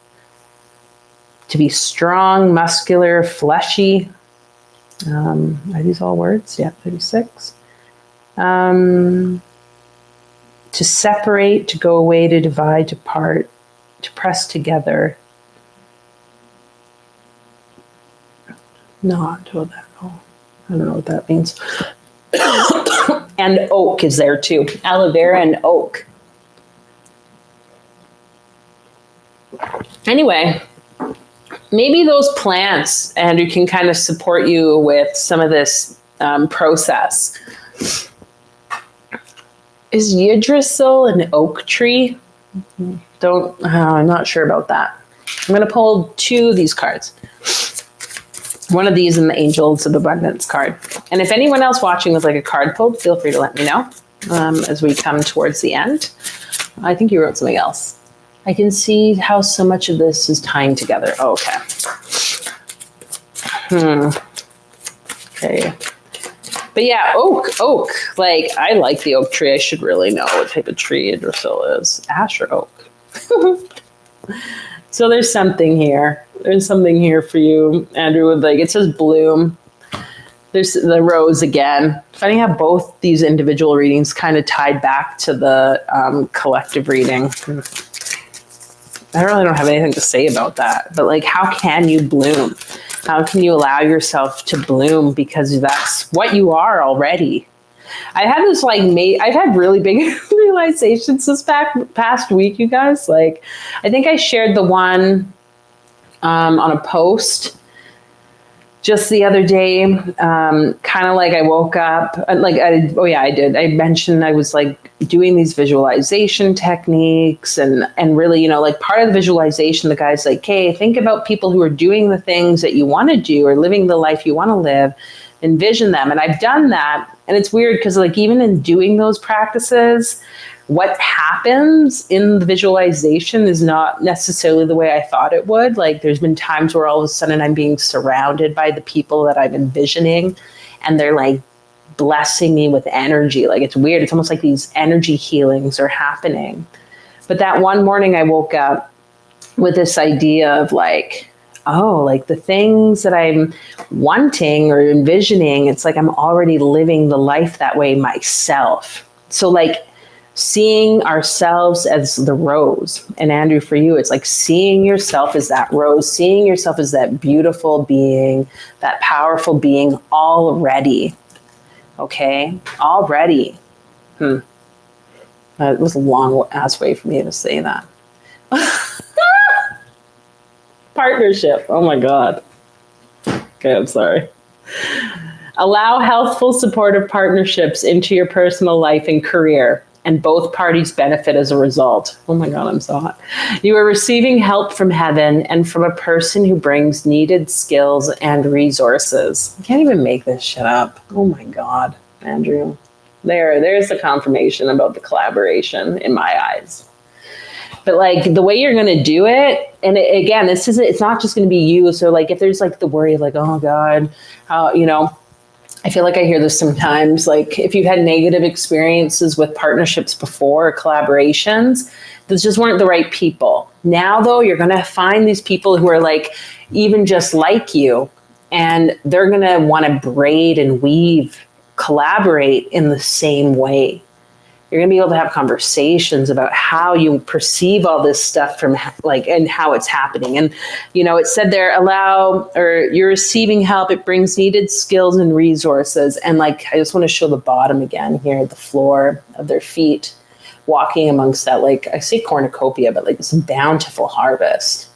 to be strong, muscular, fleshy. Are these all words? Yeah, 36. To separate, to go away, to divide, to part, to press together. Not to that. Oh, I don't know what that means. And oak is there too. Aloe vera and oak. Anyway, maybe those plants, Andrew, can kind of support you with some of this process. Is Yggdrasil an oak tree? I'm not sure about that. I'm going to pull 2 of these cards. One of these and the Angels of Abundance card. And if anyone else watching was like a card pulled, feel free to let me know as we come towards the end. I think you wrote something else. I can see how so much of this is tying together. Oh, okay. Okay. But yeah, oak. Like, I like the oak tree. I should really know what type of tree Yggdrasil is. Ash or oak? So there's something here. There's something here for you, Andrew. With like, it says bloom. There's the rose again. Funny how both these individual readings kind of tied back to the collective reading. I really don't have anything to say about that. But like, how can you bloom? How can you allow yourself to bloom? Because that's what you are already. I had this like, I've had really big realizations this past week, you guys. Like, I think I shared the one on a post just the other day. Kind of like I woke up, I did. I mentioned I was like doing these visualization techniques and really, you know, like part of the visualization, the guy's like, hey, think about people who are doing the things that you want to do or living the life you want to live, envision them. And I've done that. And it's weird because like even in doing those practices, what happens in the visualization is not necessarily the way I thought it would. Like, there's been times where all of a sudden I'm being surrounded by the people that I'm envisioning, and they're like blessing me with energy. Like, it's weird. It's almost like these energy healings are happening. But that one morning I woke up with this idea of like, oh, like the things that I'm wanting or envisioning, it's like I'm already living the life that way myself. So like seeing ourselves as the rose. And Andrew, for you, it's like seeing yourself as that rose, seeing yourself as that beautiful being, that powerful being already. Okay? Already. It was a long ass way for me to say that. Partnership. Oh my God. Okay, I'm sorry. Allow healthful, supportive partnerships into your personal life and career, and both parties benefit as a result. Oh my God, I'm so hot. You are receiving help from heaven and from a person who brings needed skills and resources. I can't even make this shit up. Oh my God, Andrew. There's the confirmation about the collaboration in my eyes. But like the way you're going to do it, and again, it's not just going to be you. So like if there's like the worry of like, oh God, I feel like I hear this sometimes, like if you've had negative experiences with partnerships before or collaborations, those just weren't the right people. Now though, you're going to find these people who are like, even just like you, and they're going to want to braid and weave, collaborate in the same way. You're going to be able to have conversations about how you perceive all this stuff from like, and how it's happening. And, it said there, you're receiving help. It brings needed skills and resources. And like, I just want to show the bottom again here, the floor of their feet, walking amongst that, like I say cornucopia, but like this bountiful harvest,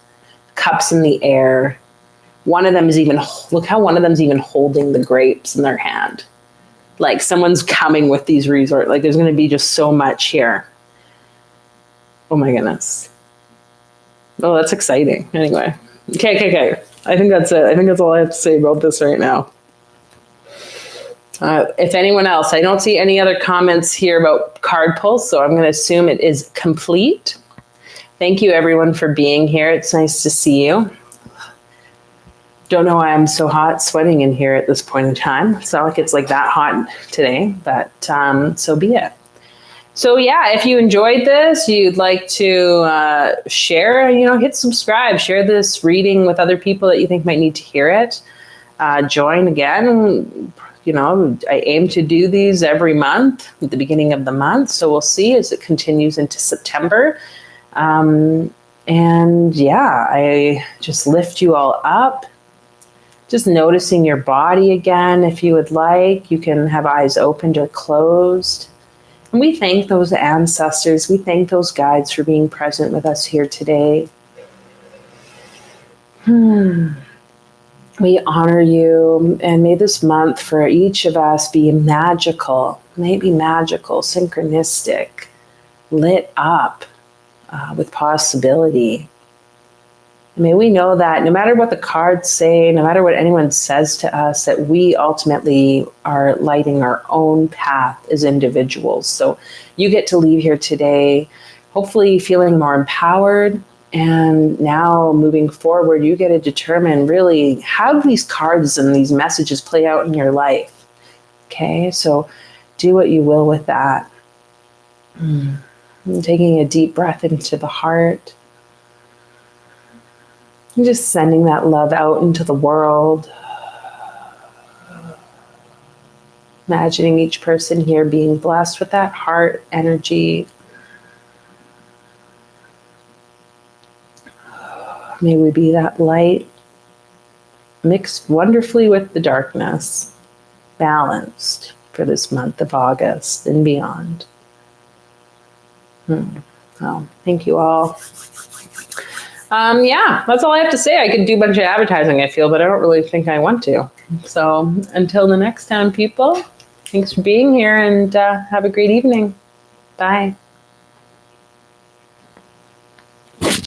cups in the air. Look how one of them's even holding the grapes in their hand. Like someone's coming with these resources. Like there's going to be just so much here. Oh my goodness. Oh, that's exciting. Anyway. Okay. I think that's it. I think that's all I have to say about this right now. If anyone else, I don't see any other comments here about card pulls, so I'm going to assume it is complete. Thank you everyone for being here. It's nice to see you. Don't know why I'm so hot, sweating in here at this point in time. It's not like it's like that hot today, but so be it. So yeah, if you enjoyed this, you'd like to share, hit subscribe, share this reading with other people that you think might need to hear it. Join again. I aim to do these every month at the beginning of the month. So we'll see as it continues into September. And yeah, I just lift you all up. Just noticing your body again, if you would like. You can have eyes opened or closed. And we thank those ancestors. We thank those guides for being present with us here today. We honor you. And may this month for each of us be magical. May it be magical, synchronistic, lit up with possibility. May we know that no matter what the cards say, no matter what anyone says to us, that we ultimately are lighting our own path as individuals. So you get to leave here today, hopefully feeling more empowered. And now moving forward, you get to determine really how these cards and these messages play out in your life. Okay, so do what you will with that. And taking a deep breath into the heart. And just sending that love out into the world. Imagining each person here being blessed with that heart energy. May we be that light mixed wonderfully with the darkness, balanced for this month of August and beyond. Well, thank you all. Yeah, that's all I have to say. I could do a bunch of advertising, I feel, but I don't really think I want to. So until the next time, people, thanks for being here and have a great evening. Bye.